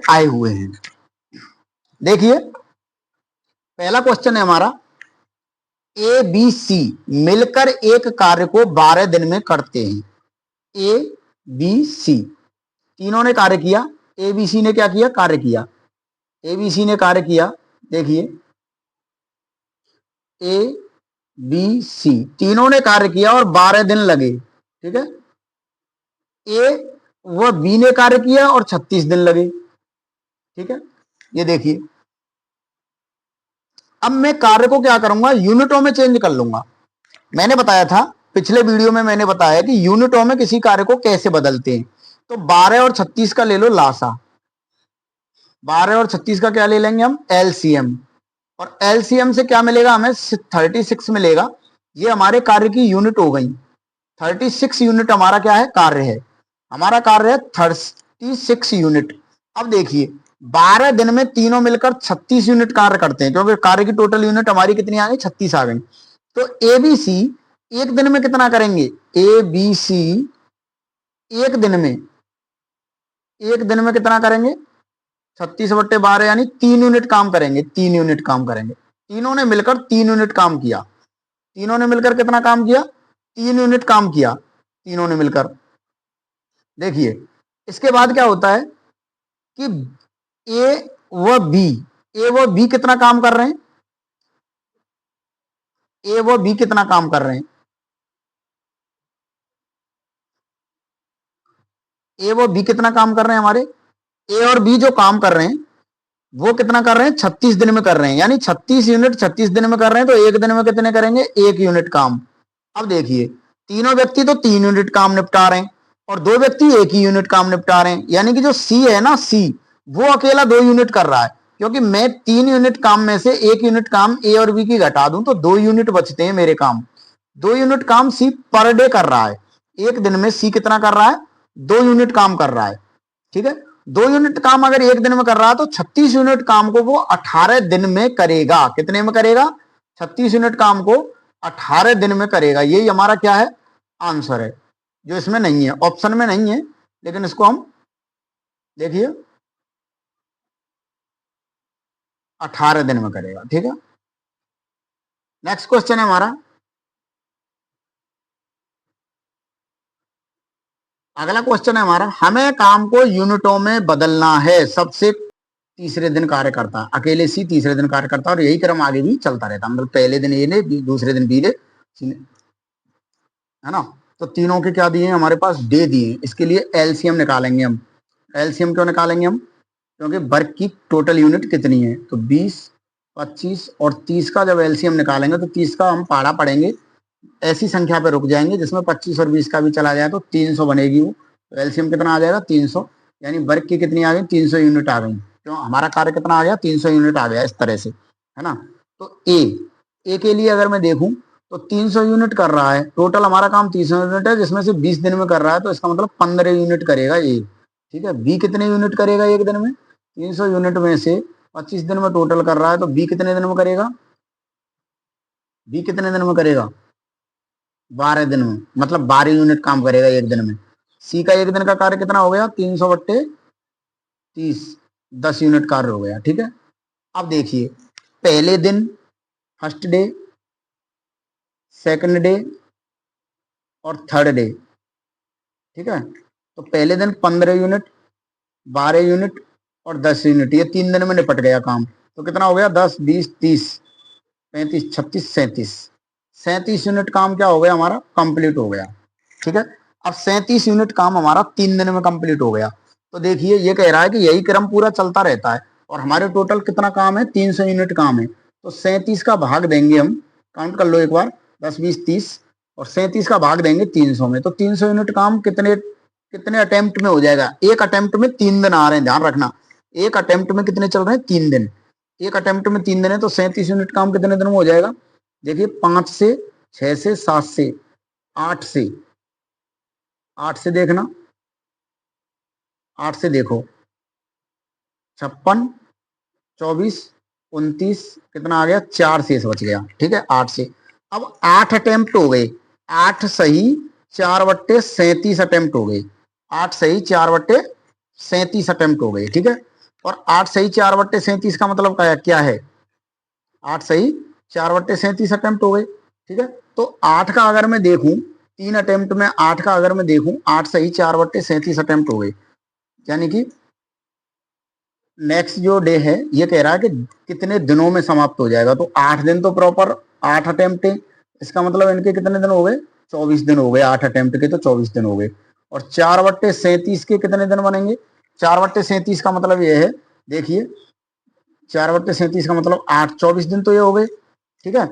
आए हुए हैं। देखिए पहला क्वेश्चन है हमारा, ए बी सी मिलकर एक कार्य को 12 दिन में करते हैं। ए बी सी तीनों ने कार्य किया। ए बी सी ने क्या किया? कार्य किया। ए बी सी ने कार्य किया। देखिए ए बी सी तीनों ने कार्य किया और 12 दिन लगे। ठीक है, ए व बी ने कार्य किया और 36 दिन लगे। ठीक है, ये देखिए अब मैं कार्य को क्या करूंगा, यूनिटों में चेंज कर लूंगा। मैंने बताया था पिछले वीडियो में, मैंने बताया कि यूनिटों में किसी कार्य को कैसे बदलते हैं। तो 12 और 36 का ले लो लासा, 12 और 36 का क्या ले लेंगे हम? एलसीएम। और एलसीएम से क्या मिलेगा हमें? 36 मिलेगा। ये हमारे कार्य की यूनिट हो गई। 36 यूनिट हमारा क्या है? कार्य है। हमारा कार्य है 36 यूनिट। अब देखिए 12 दिन में तीनों मिलकर 36 यूनिट कार्य करते हैं, क्योंकि कार्य की टोटल यूनिट हमारी कितनी आ गई? 36 आ गई। तो ए बी सी एक दिन में कितना करेंगे? ए बी सी एक दिन में कितना करेंगे? 36/12 यानी 3 यूनिट काम करेंगे। 3 यूनिट काम करेंगे। तीनों ने मिलकर 3 यूनिट काम किया। तीनों ने मिलकर कितना काम किया? 3 यूनिट काम किया तीनों ने मिलकर। देखिए इसके बाद क्या होता है कि ए व बी कितना काम कर रहे हैं? ए व बी कितना काम कर रहे हैं? ए व बी कितना काम कर रहे हैं हमारे? ए और बी जो काम कर रहे हैं वो कितना कर रहे हैं? 36 दिन में कर रहे हैं, यानी 36 यूनिट 36 दिन में कर रहे हैं। तो एक दिन में कितने करेंगे? 1 यूनिट काम। अब देखिए तीनों व्यक्ति तो 3 यूनिट काम निपटा रहे हैं और 2 व्यक्ति 1 ही यूनिट काम निपटा रहे हैं। यानी कि जो सी है ना, सी वो अकेला 2 यूनिट कर रहा है, क्योंकि मैं 3 यूनिट काम में से 1 यूनिट काम ए और बी की घटा दूं तो 2 यूनिट बचते हैं मेरे काम। 2 यूनिट काम सी पर डे कर रहा है। एक दिन में सी कितना कर रहा है? 2 यूनिट काम कर रहा है। ठीक है, 2 यूनिट काम अगर एक दिन में कर रहा है तो 36 यूनिट काम को वो 18 दिन में करेगा। कितने में करेगा? 36 यूनिट काम को 18 दिन में करेगा। यही हमारा क्या है? आंसर है, जो इसमें नहीं है, ऑप्शन में नहीं है, लेकिन इसको हम देखिए 18 दिन में करेगा। ठीक है, नेक्स्ट क्वेश्चन है हमारा, अगला क्वेश्चन है हमारा, हमें काम को यूनिटों में बदलना है। सबसे तीसरे दिन कार्य करता है, अकेले सी तीसरे दिन कार्य करता है और यही क्रम आगे भी चलता रहता है। मतलब पहले दिन ए ने, दूसरे दिन बी ने, है ना। तो तीनों के क्या दिए हमारे पास? डे दिए। इसके लिए एलसीएम निकालेंगे हम। एलसीएम क्यों निकालेंगे हम? क्योंकि वर्क की टोटल यूनिट कितनी है? तो 20, 25 और 30 का जब एलसीएम निकालेंगे तो 30 का हम पहाड़ा पढ़ेंगे, ऐसी संख्या पे रुक जाएंगे जिसमें 25 और 20 का भी चला जाए तो 300 बनेगी वो। तो एलसीएम कितना आ जाएगा? 300। यानी वर्क की कितनी आ गई? 300 यूनिट आ गई। क्यों? हमारा कार्य कितना आ गया? 300 यूनिट आ गया, इस तरह से, है ना। तो ए के लिए अगर मैं देखूं तो 300 यूनिट कर रहा है। टोटल हमारा काम 300 यूनिट है, जिसमें से 20 दिन में कर रहा है, तो इसका मतलब 15 यूनिट करेगा ए। ठीक है, बी कितने यूनिट करेगा एक दिन में? 300 यूनिट में से 25 दिन में टोटल कर रहा है, तो बी कितने दिन में करेगा? बी कितने दिन में करेगा? 12 दिन में, मतलब 12 यूनिट काम करेगा एक दिन में। सी का एक दिन का कार्य कितना हो गया? 300/30, 10 यूनिट कार्य हो गया। ठीक है, अब देखिए पहले दिन, फर्स्ट डे, सेकंड डे और थर्ड डे। ठीक है, तो पहले दिन 15 यूनिट, 12 यूनिट और 10 यूनिट, ये 3 दिन में निपट गया काम। तो कितना हो गया? 10, 20, 30, 35, 36, 37, 37 यूनिट काम क्या हो गया हमारा? कंप्लीट हो गया। ठीक है, अब 37 यूनिट काम हमारा 3 दिन में कंप्लीट हो गया। तो देखिए ये कह रहा है कि यही क्रम पूरा चलता रहता है और हमारे टोटल कितना काम है? 300 यूनिट काम है। तो 37 का भाग देंगे हम, काउंट कर लो एक बार, 10, 20, 30 और 37 का भाग देंगे 300 में। तो 300 यूनिट काम कितने कितने अटेम्प्ट में हो जाएगा? एक अटेम्प्ट में 3 दिन आ रहे हैं, ध्यान रखना। एक अटेम्प्ट में कितने चल रहे हैं? 3 दिन। एक अटेम्प्ट में 3 दिन है, तो 37 यूनिट काम कितने दिन में हो जाएगा? देखिए 5 से, 6 से, 7 से, 8 से, 8 से देखना, 8 से देखो, 56, 24, 29, कितना आ गया? 4 शेष बच गया। ठीक है, 8 से। अब 8 अटेम्प्ट हो गए, 8 सही 4/37 अटेम्प्ट हो गए। 8 सही 4/37 अटेम्प्ट हो गए। ठीक है, और 8 सही 4/37 का मतलब क्या है? 8 सही 4/37 अटेम्प्ट हो गए। ठीक है, तो 8 का अगर मैं देखूं, 3 अटेम्प्ट में 8 का अगर मैं देखूं, 8 सही 4/37 अटेम्प्ट हो गए। यानी कि नेक्स्ट जो डे है ये कह रहा है कि कितने दिनों में समाप्त हो जाएगा। तो 8 दिन तो प्रॉपर 8 अटेम्प्ट है, इसका मतलब इनके कितने दिन हो गए? 24 दिन हो गए। 8 अटेम्प्ट के तो 24 दिन हो गए। और 4/37 के कितने दिन बनेंगे? 4/37 का मतलब ये है, देखिए 4/37 का मतलब 8, 24 दिन तो ये हो गए। ठीक है,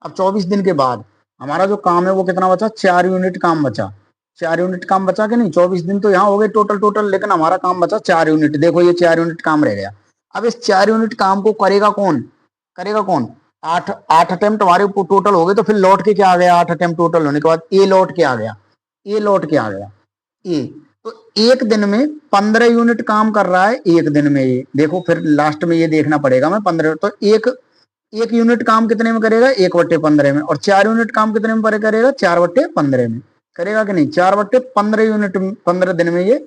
अब 24 दिन के बाद हमारा जो काम है वो कितना बचा? 4 यूनिट काम बचा। 4 यूनिट काम बचा कि नहीं? 24 दिन तो यहाँ हो गए टोटल, लेकिन हमारा काम बचा 4 यूनिट। देखो ये 4 यूनिट काम रह गया। अब इस 4 यूनिट काम को करेगा कौन? करेगा कौन? 8 अटेम्प्ट हमारे टोटल हो गए, तो फिर लौट के क्या आ गया? 8 अटेम्प्ट टोटल होने के बाद ए लौट के आ गया। ए लौट के आ गया। ए तो एक दिन में 15 यूनिट काम कर रहा है। एक दिन में ये देखो, फिर लास्ट में ये देखना पड़ेगा मैं 15, तो एक यूनिट काम कितने में करेगा? 1/15 में। और 4 यूनिट काम कितने में करेगा? 4/15 में करेगा कि नहीं? 4/15 यूनिट, 15 दिन में ये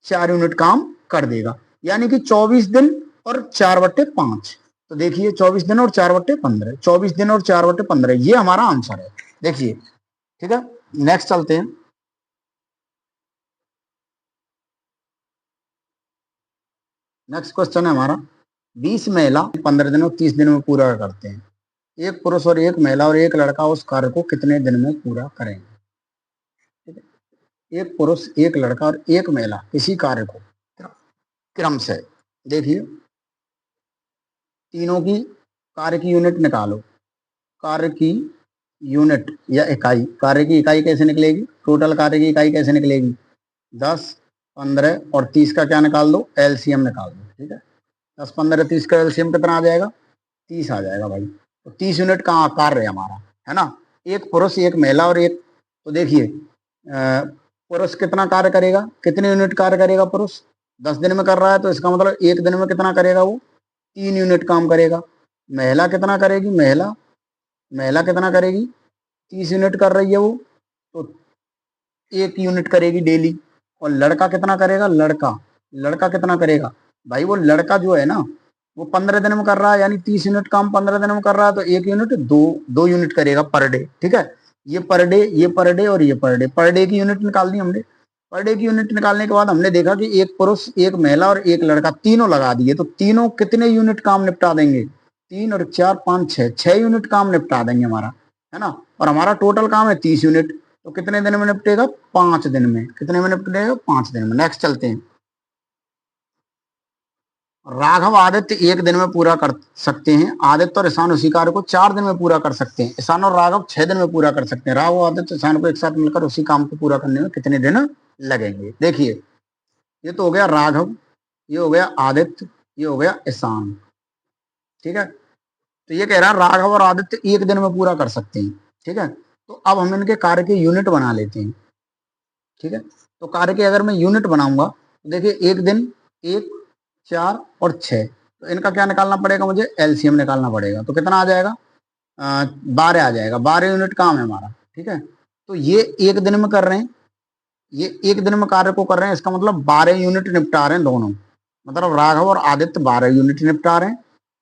4 यूनिट काम कर देगा। यानी कि 24 दिन और 4/5। तो देखिए 24 दिन और 4/15, 24 दिन और 4/15, ये हमारा आंसर है। देखिए, ठीक है, नेक्स्ट चलते हैं। नेक्स्ट क्वेश्चन है हमारा, 20 महिला 15 दिन और 30 दिन में पूरा करते हैं। एक पुरुष और एक महिला और एक लड़का उस कार्य को कितने दिन में पूरा करेंगे? ठीक है, एक पुरुष, एक लड़का और एक महिला इसी कार्य को क्रम से, देखिए तीनों की कार्य की यूनिट निकालो। कार्य की यूनिट या इकाई, कार्य की इकाई कैसे निकलेगी? टोटल कार्य की इकाई कैसे निकलेगी? 10, 15 और 30 का क्या निकाल दो? एलसीएम निकाल दो। ठीक है, 10, 15, 30 का एलसीएम कितना आ जाएगा? 30 आ जाएगा भाई। तो 30 यूनिट का कार्य है हमारा, है ना। एक पुरुष, एक महिला और एक, तो देखिए पुरुष कितना कार्य करेगा? कितने यूनिट कार्य करेगा पुरुष? 10 दिन में कर रहा है, तो इसका मतलब एक दिन में कितना करेगा वो? 3 यूनिट काम करेगा। महिला कितना करेगी? महिला महिला कितना करेगी? 30 यूनिट कर रही है वो, तो 1 यूनिट करेगी डेली। और लड़का कितना करेगा? लड़का कितना करेगा भाई? वो लड़का जो है ना, वो 15 दिन में कर रहा है, यानी 30 यूनिट काम 15 दिन में कर रहा है, तो 1 यूनिट दो यूनिट करेगा पर डे। ठीक है, ये पर डे, ये पर डे और ये पर डे की यूनिट निकाल दी हमने। पर डे की यूनिट निकालने के बाद हमने देखा कि एक पुरुष, एक महिला और एक लड़का, तीनों लगा दिए, तो तीनों कितने यूनिट काम निपटा देंगे? 3 और 4, 5, 6, 6 यूनिट काम निपटा देंगे हमारा, है ना। और हमारा टोटल काम है 30 यूनिट, तो कितने दिन में निपटेगा? 5 दिन में। कितने में निपटेगा? 5 दिन में। नेक्स्ट चलते हैं। राघव आदित्य एक दिन में पूरा कर सकते हैं, आदित्य और ईशान उसी कार्य को 4 दिन में पूरा कर सकते हैं। ईशान और राघव 6 दिन में पूरा कर सकते हैं। राघव आदित्य ईशान को एक साथ मिलकर उसी काम को पूरा करने में कितने दिन लगेंगे? देखिए, ये तो हो गया राघव, ये हो गया आदित्य, ये हो गया ईशान। ठीक है, तो ये कह रहा है राघव और आदित्य एक दिन में पूरा कर सकते हैं। ठीक है, तो अब हम इनके कार्य के यूनिट बना लेते हैं। ठीक है, तो कार्य के अगर मैं यूनिट बनाऊंगा, तो देखिए एक दिन, 1, 4 और 6, तो इनका क्या निकालना पड़ेगा मुझे? एलसीएम निकालना पड़ेगा। तो कितना आ जाएगा? 12 आ जाएगा। 12 यूनिट काम है हमारा। ठीक है, तो ये एक दिन में कर रहे हैं, ये एक दिन में कार्य को कर रहे हैं, इसका मतलब 12 यूनिट निपटा रहे हैं दोनों। मतलब राघव और आदित्य 12 यूनिट निपटा रहे हैं,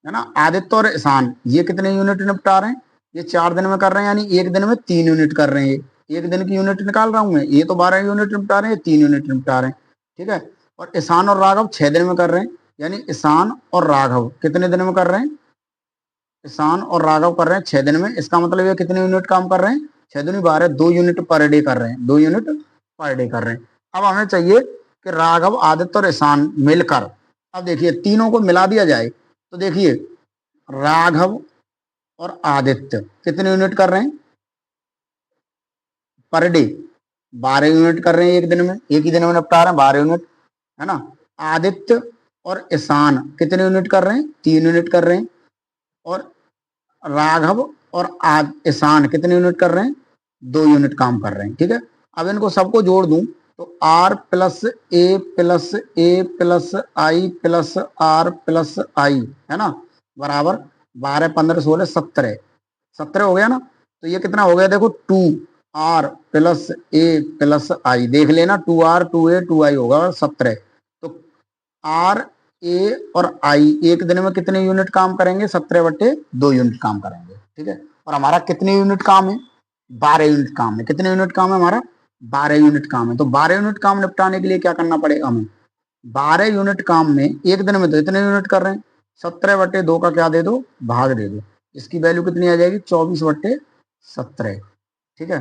है ना। आदित्य और ईशान ये कितने यूनिट निपटा रहे हैं? ये 4 दिन में कर रहे हैं, यानी एक दिन में 3 यूनिट कर रहे हैं। एक दिन की यूनिट निकाल रहा हूं मैं, ये तो 12 यूनिट निपटा रहे हैं, 3 यूनिट निपटा रहे हैं। ठीक है, और ईशान और राघव 6 दिन में कर रहे हैं, यानी ईशान और राघव कितने दिन में कर रहे हैं? ईशान और राघव कर रहे हैं 6 दिन में। इसका मतलब ये कितने यूनिट काम कर रहे हैं? 6 दूनी 12, 2 यूनिट पर डे कर रहे हैं, 2 यूनिट पर डे कर रहे हैं। अब हमें चाहिए कि राघव, आदित्य और ईशान मिलकर, अब देखिए तीनों को मिला दिया जाए, तो देखिए राघव और आदित्य कितने यूनिट कर रहे हैं पर डे? 12 यूनिट कर रहे हैं एक दिन में, एक ही दिन में निपटा रहे हैं 12 यूनिट, है ना। आदित्य और ईशान कितने यूनिट कर रहे हैं? 3 यूनिट कर रहे हैं। और राघव और ईशान कितने यूनिट कर रहे हैं? 2 यूनिट काम कर रहे हैं। ठीक है, अब इनको सबको जोड़ दूं, तो R plus A plus A plus I plus R plus I, है ना, बराबर 12, 15, 16, 17, 17 हो गया ना। तो ये कितना हो गया? देखो 2R प्लस ए प्लस आई, देख लेना, 2R 2A 2I होगा, 17। तो R ए और आई एक दिन में कितने यूनिट काम करेंगे? 17/2 यूनिट काम करेंगे, ठीक है। और हमारा कितने यूनिट काम है? 12 यूनिट काम है। कितने यूनिट काम है हमारा? 12 यूनिट काम है। तो 12 यूनिट काम निपटाने के लिए क्या करना पड़ेगा हमें? 12 यूनिट काम में एक दिन में तो इतने यूनिट कर रहे हैं, 17/2 का क्या दे दो? भाग दे दो। इसकी वैल्यू कितनी आ जाएगी? 24/17, ठीक है।